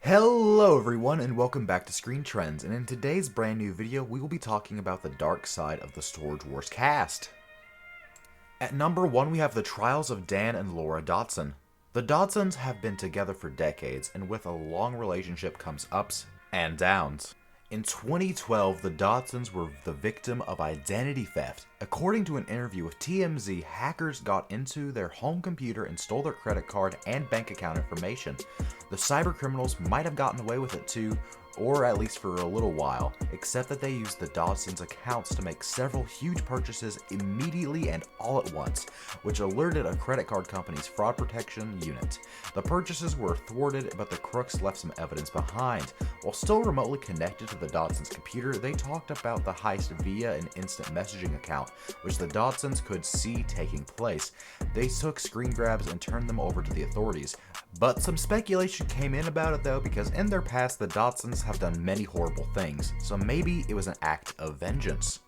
Hello everyone and welcome back to Screen Trends, and in today's brand new video we will be talking about the dark side of the Storage Wars cast. At number 1 we have the trials of Dan and Laura Dawson. The Dawsons have been together for decades, and with a long relationship comes ups and downs. In 2012, the Dawsons were the victim of identity theft. According to an interview with TMZ, hackers got into their home computer and stole their credit card and bank account information. The cybercriminals might have gotten away with it too, or at least for a little while, except that they used the Dawsons' accounts to make several huge purchases immediately and all at once, which alerted a credit card company's fraud protection unit. The purchases were thwarted, but the crooks left some evidence behind. While still remotely connected to the Dawsons' computer, they talked about the heist via an instant messaging account, which the Dawsons could see taking place. They took screen grabs and turned them over to the authorities. But some speculation came in about it though, because in their past the Dawsons have done many horrible things, so maybe it was an act of vengeance.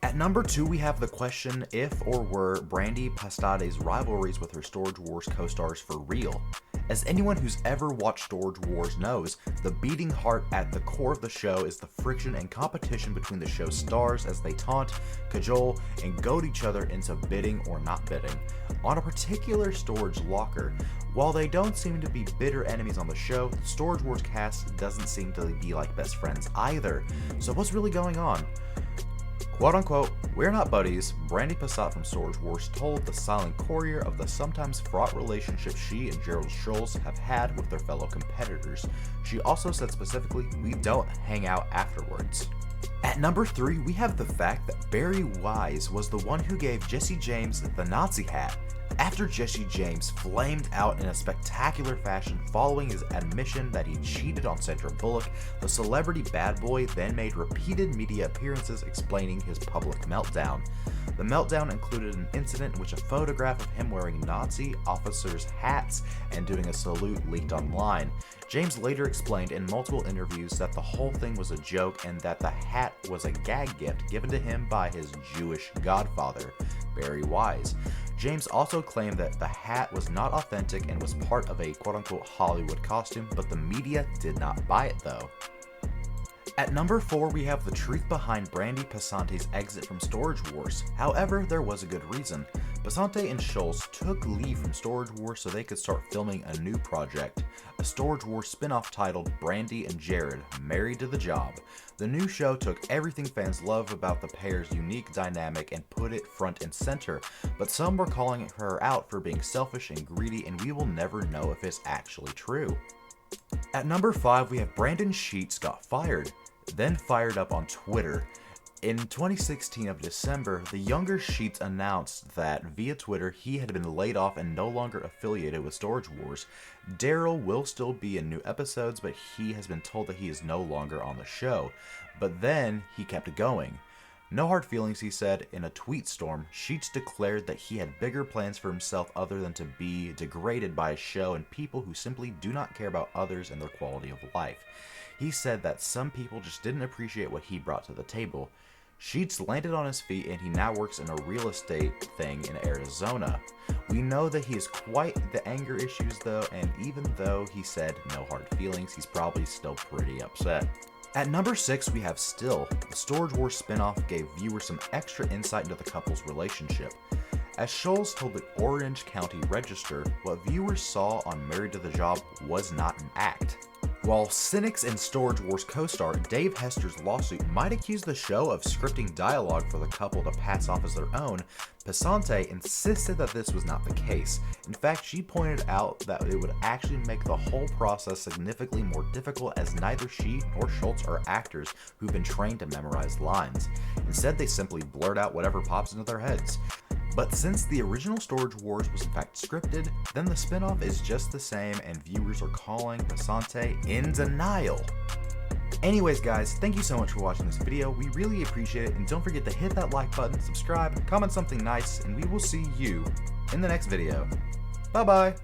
At number 2 we have the question if or were Brandy Passate's rivalries with her Storage Wars co-stars for real. As anyone who's ever watched Storage Wars knows, the beating heart at the core of the show is the friction and competition between the show's stars as they taunt, cajole, and goad each other into bidding or not bidding on a particular storage locker. While they don't seem to be bitter enemies on the show, the Storage Wars cast doesn't seem to be like best friends either. So what's really going on? Quote unquote, "We're not buddies," Brandy Passat from Storage Wars told the Silent Courier of the sometimes fraught relationship she and Gerald Schultz have had with their fellow competitors. She also said specifically, "We don't hang out afterwards." At number 3, we have the fact that Barry Wise was the one who gave Jesse James the Nazi hat. After Jesse James flamed out in a spectacular fashion following his admission that he cheated on Sandra Bullock, the celebrity bad boy then made repeated media appearances explaining his public meltdown. The meltdown included an incident in which a photograph of him wearing Nazi officers' hats and doing a salute leaked online. James later explained in multiple interviews that the whole thing was a joke and that the hat was a gag gift given to him by his Jewish godfather, Barry Wise. James also claimed that the hat was not authentic and was part of a quote-unquote Hollywood costume, but the media did not buy it though. At number 4 we have the truth behind Brandy Passante's exit from Storage Wars. However, there was a good reason. Passante and Schultz took leave from Storage Wars so they could start filming a new project, a Storage Wars spin-off titled Brandy and Jared, Married to the Job. The new show took everything fans love about the pair's unique dynamic and put it front and center, but some were calling her out for being selfish and greedy, and we will never know if it's actually true. At number 5 we have Brandon Sheets got fired, then fired up on Twitter. In 2016 of December, the younger Sheets announced that via Twitter he had been laid off and no longer affiliated with Storage Wars. Daryl will still be in new episodes, but he has been told that he is no longer on the show. But then he kept going. No hard feelings, he said. In a tweet storm, Sheets declared that he had bigger plans for himself other than to be degraded by a show and people who simply do not care about others and their quality of life. He said that some people just didn't appreciate what he brought to the table. Sheets landed on his feet and he now works in a real estate thing in Arizona. We know that he has quite the anger issues though, and even though he said no hard feelings, he's probably still pretty upset. At number 6 we have Still. The Storage Wars spinoff gave viewers some extra insight into the couple's relationship. As Schultz told the Orange County Register, what viewers saw on Married to the Job was not an act. While cynics and Storage Wars co-star Dave Hester's lawsuit might accuse the show of scripting dialogue for the couple to pass off as their own, Passante insisted that this was not the case. In fact, she pointed out that it would actually make the whole process significantly more difficult, as neither she nor Schultz are actors who've been trained to memorize lines. Instead, they simply blurt out whatever pops into their heads. But since the original Storage Wars was in fact scripted, then the spinoff is just the same and viewers are calling Passante in denial. Anyways guys, thank you so much for watching this video. We really appreciate it, and don't forget to hit that like button, subscribe, comment something nice, and we will see you in the next video. Bye bye!